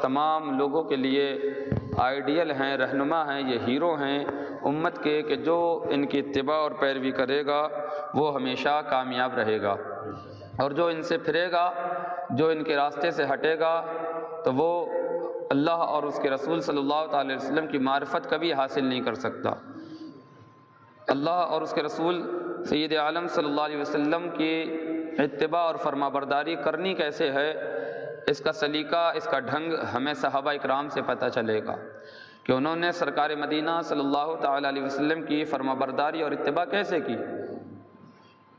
تمام لوگوں کے لیے آئیڈیل ہیں، رہنما ہیں، یہ ہیرو ہیں امت کے کہ جو ان کی اتباع اور پیروی کرے گا وہ ہمیشہ کامیاب رہے گا، اور جو ان سے پھرے گا، جو ان کے راستے سے ہٹے گا، تو وہ اللہ اور اس کے رسول صلی اللہ تعالی وسلم کی معرفت کبھی حاصل نہیں کر سکتا۔ اللہ اور اس کے رسول سید عالم صلی اللہ علیہ وسلم کی اتباع اور فرما برداری کرنی کیسے ہے، اس کا سلیقہ، اس کا ڈھنگ ہمیں صحابہ اکرام سے پتہ چلے گا کہ انہوں نے سرکار مدینہ صلی اللہ تعالی علیہ وسلم کی فرما برداری اور اتباع کیسے کی۔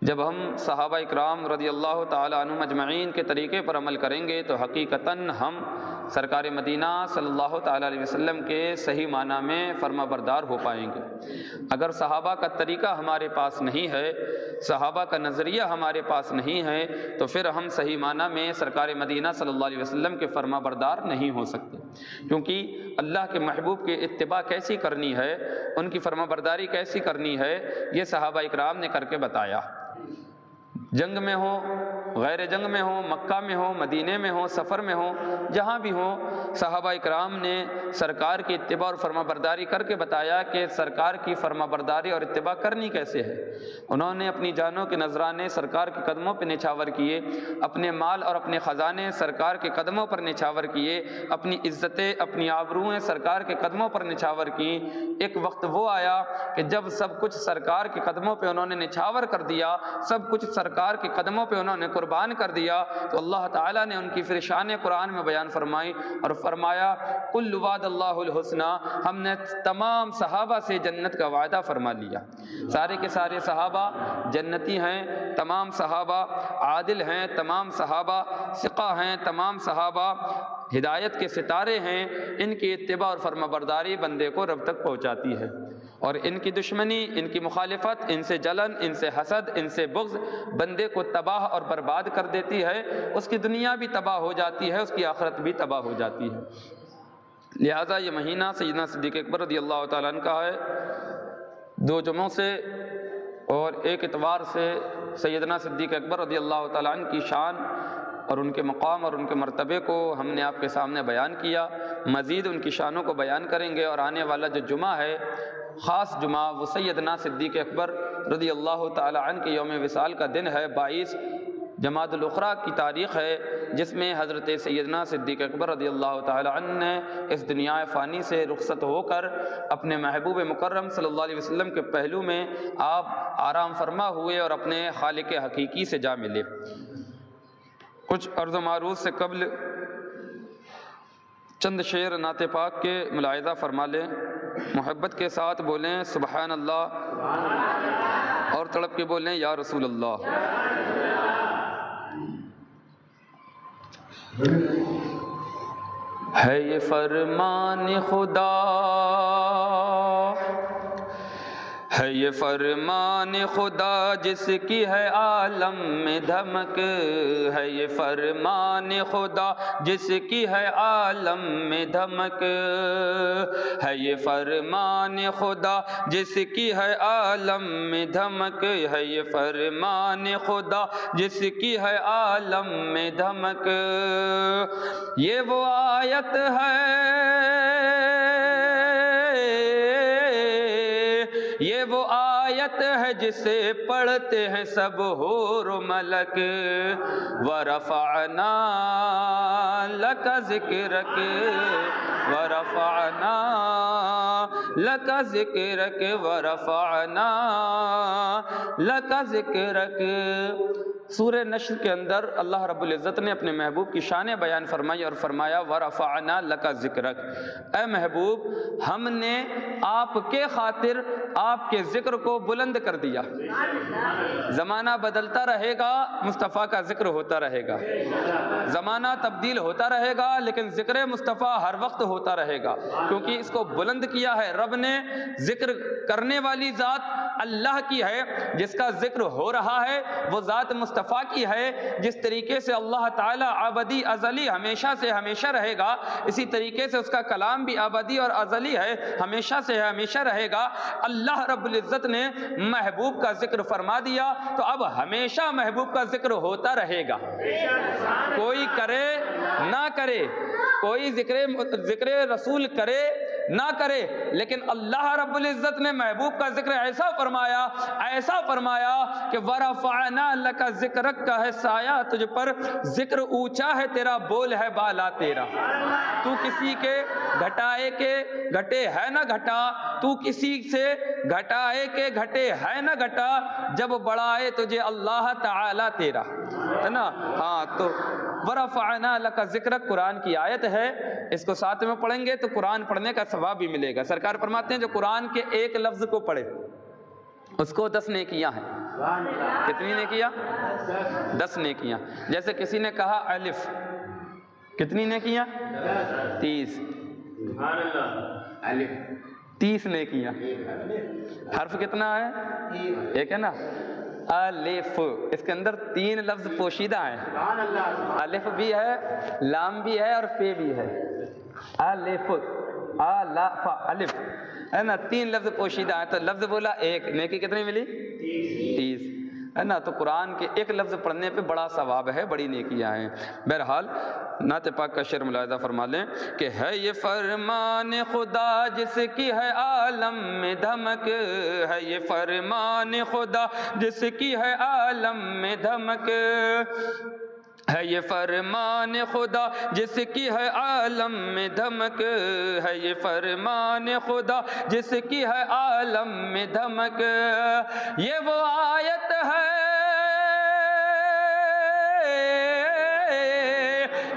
جب ہم صحابہ اکرام رضی اللہ تعالی عنہم اجمعین کے طریقے پر عمل کریں گے تو حقیقتاً ہم سرکار مدینہ صلی اللہ تعالی علیہ وسلم کے صحیح معنی میں فرما بردار ہو پائیں گے۔ اگر صحابہ کا طریقہ ہمارے پاس نہیں ہے، صحابہ کا نظریہ ہمارے پاس نہیں ہے، تو پھر ہم صحیح معنی میں سرکار مدینہ صلی اللہ علیہ وسلم کے فرما بردار نہیں ہو سکتے، کیونکہ اللہ کے محبوب کی اتباع کیسی کرنی ہے، ان کی فرما برداری کیسی کرنی ہے، یہ صحابہ اکرام نے کر کے بتایا۔ جنگ میں ہو، غیر جنگ میں ہو، مکہ میں ہو، مدینے میں ہو، سفر میں ہو، جہاں بھی ہو، صحابہ اکرام نے سرکار کی اتباع اور فرما برداری کر کے بتایا کہ سرکار کی فرما برداری اور اتباع کرنی کیسے ہے۔ انہوں نے اپنی جانوں کے نذرانے سرکار کے قدموں پہ نچھاور کیے، اپنے مال اور اپنے خزانے سرکار کے قدموں پر نچھاور کیے، اپنی عزتیں، اپنی آبروئیں سرکار کے قدموں پر نچھاور کیں۔ ایک وقت وہ آیا کہ جب سب کچھ سرکار کے قدموں پہ انہوں نے نچھاور کر دیا، سب کچھ سرکار کے قدموں پہ انہوں نے قربان کر دیا، تو اللہ تعالیٰ نے ان کی پھر شان قرآن میں بیان فرمائی اور فرمایا قل وعد اللہ الحسنی، ہم نے تمام صحابہ سے جنت کا وعدہ فرما لیا۔ سارے کے سارے صحابہ جنتی ہیں، تمام صحابہ عادل ہیں، تمام صحابہ ثقہ ہیں، تمام صحابہ ہدایت کے ستارے ہیں۔ ان کی اتباع اور فرما برداری بندے کو رب تک پہنچاتی ہے، اور ان کی دشمنی، ان کی مخالفت، ان سے جلن، ان سے حسد، ان سے بغض بندے کو تباہ اور برباد کر دیتی ہے۔ اس کی دنیا بھی تباہ ہو جاتی ہے، اس کی آخرت بھی تباہ ہو جاتی ہے۔ لہٰذا یہ مہینہ سیدنا صدیق اکبر رضی اللہ تعالیٰ عنہ کا ہے۔ 2 جمعوں سے اور 1 اتوار سے سیدنا صدیق اکبر رضی اللہ تعالیٰ عنہ کی شان اور ان کے مقام اور ان کے مرتبے کو ہم نے آپ کے سامنے بیان کیا۔ مزید ان کی شانوں کو بیان کریں گے، اور آنے والا جو جمعہ ہے، خاص جمعہ، وہ سیدنا صدیق اکبر رضی اللہ تعالی عنہ کے یوم وصال کا دن ہے، 22 جمادی الاخری کی تاریخ ہے، جس میں حضرت سیدنا صدیق اکبر رضی اللہ تعالی عنہ نے اس دنیا فانی سے رخصت ہو کر اپنے محبوب مکرم صلی اللہ علیہ وسلم کے پہلو میں آپ آرام فرما ہوئے اور اپنے خالق حقیقی سے جا ملے۔ کچھ عرض و معروض سے قبل چند شعر نعت پاک کے ملاحظہ فرما لیں، محبت کے ساتھ بولیں سبحان اللہ، اور تڑپ کے بولیں یا رسول اللہ۔ ہے یہ فرمان خدا، ہے یہ فرمان خدا جس کی ہے عالم میں دھمک، ہے یہ فرمان خدا جس کی ہے عالم میں دھمک، ہے یہ فرمان خدا جس کی ہے عالم میں دھمک، ہے یہ فرمان خدا جس کی ہے عالم میں دھمک، یہ وہ آیت ہے، یہ وہ آیت ہے جسے پڑھتے ہیں سب حور و ملک، وَرَفَعْنَا لَكَ ذِكْرَكَ وَرَفَعْنَا لَكَ ذِكْرَكَ وَرَفَعْنَا لَكَ ذِكْرَكَ۔ سورہ نشر کے اندر اللہ رب العزت نے اپنے محبوب کی شانیں بیان فرمائی اور فرمایا وَرَفَعْنَا لَكَ ذِكْرَكَ، اے محبوب ہم نے آپ کے خاطر آپ کے ذکر کو بلند کر دیا۔ زمانہ بدلتا رہے گا، مصطفیٰ کا ذکر ہوتا رہے گا، زمانہ تبدیل ہوتا رہے گا، لیکن ذکر مصطفیٰ ہر وقت ہوتا رہے گا، کیونکہ اس کو بلند کیا ہے رب نے۔ ذکر کرنے والی ذات اللہ کی ہے، جس کا ذکر ہو رہا ہے وہ ذات مصطفیٰ کی ہے۔ جس طریقے سے اللہ تعالیٰ ابدی ازلی ہمیشہ سے ہمیشہ رہے گا، اسی طریقے سے اس کا کلام بھی ابدی اور ازلی ہے، ہمیشہ سے ہمیشہ رہے گا۔ اللہ رب العزت نے محبوب کا ذکر فرما دیا تو اب ہمیشہ محبوب کا ذکر ہوتا رہے گا، کوئی کرے نہ کرے، کوئی ذکر رسول کرے نہ کرے، لیکن اللہ رب العزت نے محبوب کا ذکر ایسا فرمایا کہ وَرَفَعْنَا لَكَ ذِكْرَكَ کا ہے سایہ تجھ پر، ذکر اونچا ہے تیرا، بول ہے بالا تیرا۔ تو کسی کے گھٹائے کے گھٹے ہے نہ گھٹا، تو کسی سے گھٹائے کے گھٹے ہے نہ گھٹا، جب بڑھائے تجھے اللہ تعالی تیرا، ہے نا۔ ہاں تو وَرَفَعْنَا لَكَ ذِكْرَكَ قرآن کی آیت ہے، اس کو ساتھ میں پڑھیں گے تو قرآن پڑھنے کا ثواب بھی ملے گا۔ سرکار فرماتے ہیں جو قرآن کے ایک لفظ کو پڑھے اس کو 10 نیکیاں ہیں۔ کتنی نیکیاں؟ 10 نیکیاں۔ جیسے کسی نے کہا الف، کتنی نیکیاں؟ 30۔ 30 نیکیاں۔ حرف کتنا ہے؟ ایک ہے نا، الف، اس کے اندر 3 لفظ پوشیدہ ہیں، الف بھی ہے، لام بھی ہے اور فے بھی ہے۔ الف، الف ہے نا، 3 لفظ پوشیدہ ہیں، تو لفظ بولا ایک، نیکی کتنی ملی؟ 30 ہے نا۔ تو قرآن کے ایک لفظ پڑھنے پہ بڑا ثواب ہے، بڑی نیکیاں ہیں۔ بہرحال نعت پاک کا شعر ملاحظہ فرما لیں کہ ہے یہ فرمان خدا جس کی ہے عالم میں دھمک، ہے یہ فرمان خدا جس کی ہے عالم میں دھمک، ہے یہ فرمان خدا جس کی ہے عالم میں دھمک، ہے یہ فرمان خدا جس کی ہے عالم میں دھمک، یہ وہ آیت ہے،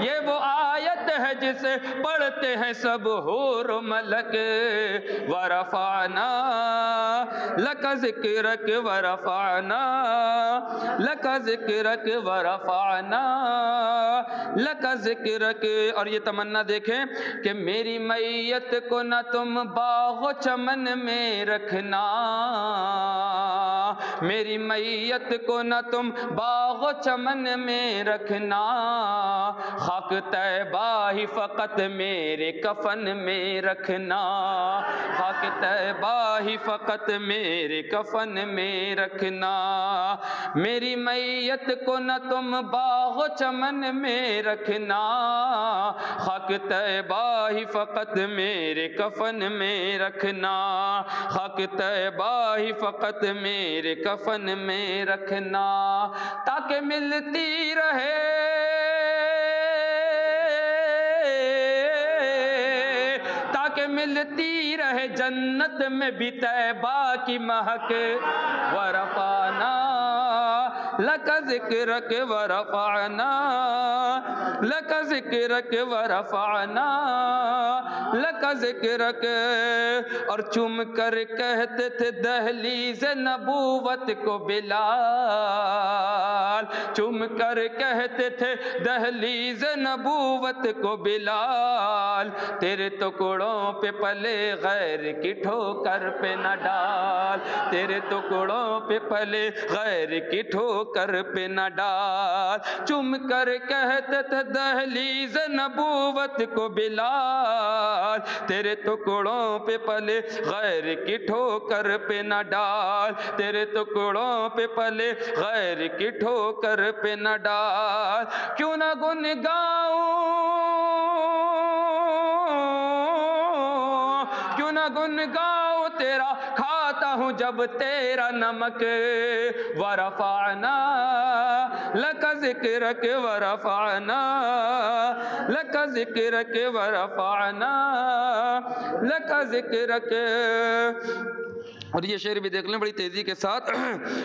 یہ وہ آیت ہے جسے پڑھتے ہیں سب حور و ملک، ورفعنا لک ذکرک ورفعنا لک ذکرک ورفعنا لک ذکرک۔ اور یہ تمنا دیکھیں کہ میری میت کو نہ تم باغ و چمن میں رکھنا، میری میت کو نہ تم باغ و چمن میں رکھنا، خاک طیبہ ہی فقط میرے کفن میں رکھنا، خاک طیبہ ہی فقط میرے کفن میں رکھنا، میری میت کو نہ تم باغ و چمن میں رکھنا، خاک طیبہ ہی فقط میرے کفن میں رکھنا، خاک طیبہ ہی فقط میرے کفن میں رکھنا، تاکہ ملتی رہے، تاکہ ملتی رہے جنت میں بھی طیبہ کی مہک، ورفعنا لک ذکرک ورفعنا لک ذکرک ورفعنا لک ذکرک۔ اور چوم کر کہتے تھے دہلیز نبوت کو بلال، چوم کر کہتے تھے دہلیز نبوت کو بلال، تیرے ٹکڑوں پہ پلے غیر کی ٹھوکر پہ نہ ڈال، تیرے ٹکڑوں پہ پلے غیر کی ٹھوکر پہ نہ ڈال، چوم کر کہتے تھے دہلیز نبوت کو بلال، تیرے ٹکڑوں پہ پلے غیر کی ٹھوکر پہ نہ ڈال، تیرے ٹکڑوں پہ پلے غیر کی ٹھوکر پہ نہ ڈال، کیوں نہ گن گاؤں تیرا کھاتا ہوں جب تیرا نمک، ورفعنا لک ذکرک ورفعنا لک ذکرک ورفعنا لک ذکرک۔ اور یہ شعر بھی دیکھ لیں بڑی تیزی کے ساتھ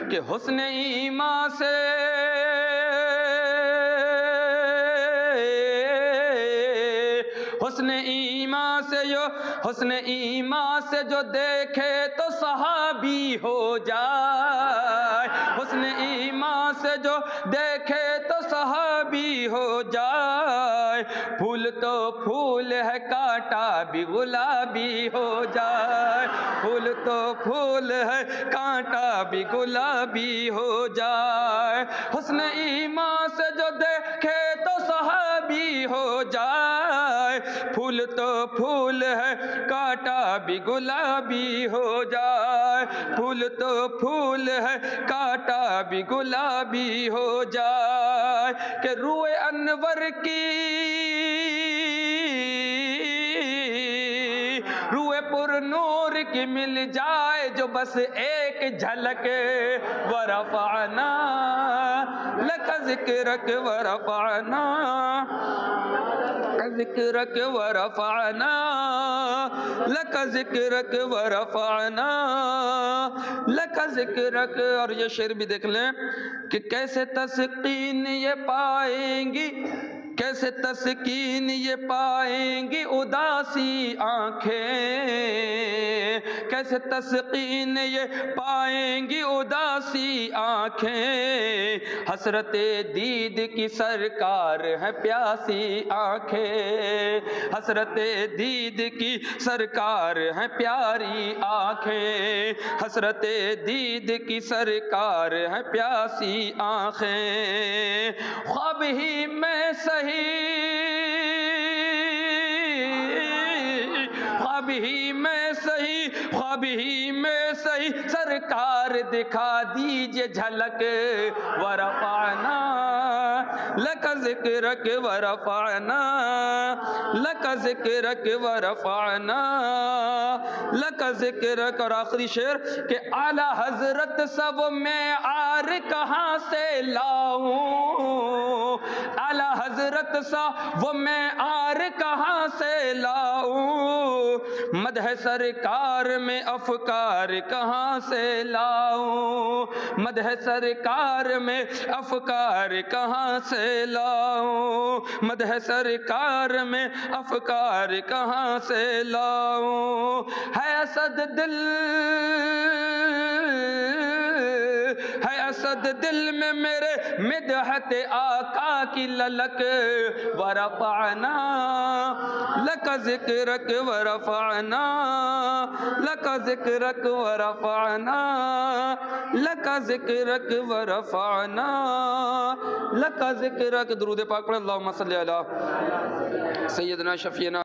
کہ حسن ایمان سے حسن ایمان سے جو دیکھے تو صحابی ہو جائے، حسن ایمان سے جو دیکھے تو صحابی ہو جائے، پھول تو پھول ہے کانٹا بھی گلابی ہو جائے، پھول تو پھول ہے کانٹا بھی گلابی ہو جائے، حسن ایمان سے جو دیکھے تو صحابی ہو جائے، پھول تو پھول ہے کانٹا بھی گلابی ہو جائے، پھول تو پھول ہے کانٹا بھی گلابی ہو جائے، کہ روئے انور کی روئے پر نور کی مل جائے جو بس ایک جھلک، ورفعنا لک ذکرک ورفعنا ذکرک ورفعنا لک ذکرک ورفعنا لک ذکرک۔ اور یہ شعر بھی دیکھ لیں کہ کیسے تسکین یہ پائیں گی، کیسے تسکین یہ پائیں گی اداسی آنکھیں، کیسے تسکین یہ پائیں گی اداسی آنکھیں، حسرت دید کی سرکار ہے پیاسی آنکھیں، حسرت دید کی سرکار ہے پیاری آنکھیں، حسرت دید کی سرکار ہے پیاسی آنکھیں، خواب ہی میں سہی خواب ہی میں سہی خواب ہی میں سہی سرکار دکھا دیجئے جھلک، ورفعنا لک ذکرک ورفعنا لک ذکرک ورفعنا لک ذکرک۔ اور آخری شعر کہ اعلیٰ حضرت سب میں عار کہاں سے لاؤں، اعلیٰ حضرت سا وہ میں عار کہاں سے لاؤں، مدح سرکار میں افکار کہاں سے لاؤں، مدح سرکار میں افکار کہاں سے لاؤں، مدح سرکار میں افکار کہاں سے لاؤں، ہے اسد دل ہے اسد دل میں میرے مدحت آقا کی للک، ورفعنا لک ذکرک ورفعنا لک ذکرک ورفعنا لک ذکرک ورفعنا لک ذکرک۔ درود پاک پڑھ، اللہم صلی علی سیدنا شفیعنا